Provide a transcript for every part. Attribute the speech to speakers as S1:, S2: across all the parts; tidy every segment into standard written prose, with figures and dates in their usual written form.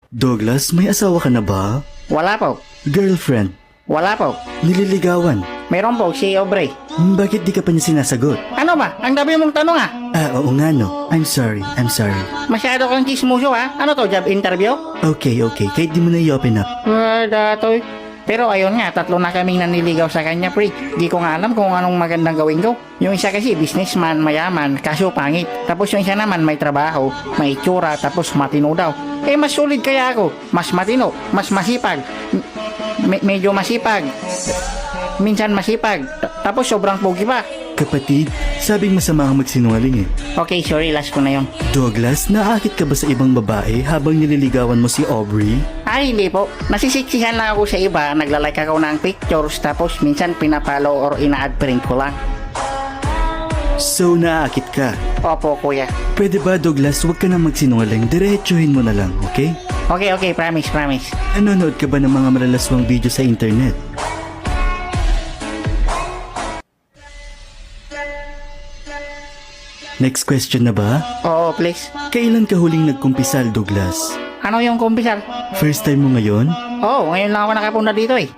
S1: Douglas, may asawa ka na ba?
S2: Wala po.
S1: Girlfriend?
S2: Wala po.
S1: Nililigawan?
S2: Meron po si Aubrey.
S1: Bakit di ka pa niya sinasagot?
S2: Ano ba? Ang dami mong tanong ah.
S1: Oo nga no. I'm sorry.
S2: Masyado kang chismoso ha. Ano to, job interview?
S1: Okay. Kahit di mo na i-open up.
S2: Datoy. Pero ayun nga, 3 na kaming naniligaw sa kanya, pre. Di ko nga alam kung anong magandang gawin ko. Yung isa kasi businessman, mayaman, kaso pangit. Tapos yung isa naman may trabaho, may itsura, tapos matino daw. Mas solid kaya ako. Mas matino, mas masipag. Medyo masipag. Minsan masipag. Tapos sobrang pogi pa.
S1: Kapatid, sabing masama ang magsinungaling eh.
S2: Okay, sorry, last ko na yun.
S1: Douglas, naakit ka ba sa ibang babae habang nililigawan mo si Aubrey?
S2: Ay, hindi po. Nasisiksihan lang ako sa iba, naglalike ako ng pictures, tapos minsan pinapalo or ina-add print ko lang.
S1: So, naakit ka.
S2: Opo, kuya.
S1: Pwede ba, Douglas, huwag ka na magsinungaling. Diretsuhin mo na lang, okay?
S2: Okay, promise.
S1: Nanonood ka ba ng mga malalaswang video sa internet? Next question na ba?
S2: Oo, please.
S1: Kailan ka huling nagkumpisal, Douglas?
S2: Ano yung kumpisal?
S1: First time mo ngayon?
S2: Oo, ngayon lang ako nakapunta dito eh.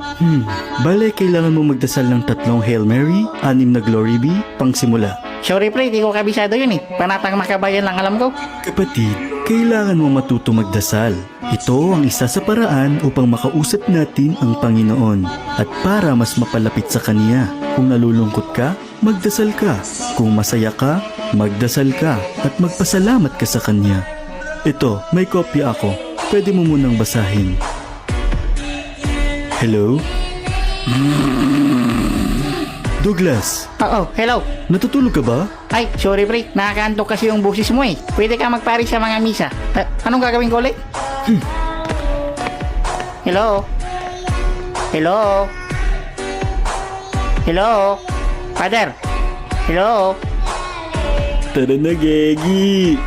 S1: Bale, kailangan mo magdasal ng 3 Hail Mary, 6 na Glory Be, pang simula.
S2: Sorry pre, di ko kabisado yun eh. Panatang makabayan lang alam ko.
S1: Kapatid, kailangan mo matuto magdasal. Ito ang isa sa paraan upang makausap natin ang Panginoon at para mas mapalapit sa Kanya. Kung nalulungkot ka, magdasal ka. Kung masaya ka, magdasal ka at magpasalamat ka sa Kanya. Ito, may kopya ako. Pwede mo munang basahin. Hello? Douglas,
S2: Oo, hello.
S1: natutulog ka ba?
S2: Ay, sorry pre, nakakaantok kasi yung busis mo eh. Pwede ka magpari sa mga misa. Anong gagawin ko ulit? Hello? Hello? Hello? Father? Hello?
S1: Tara na, Gegi!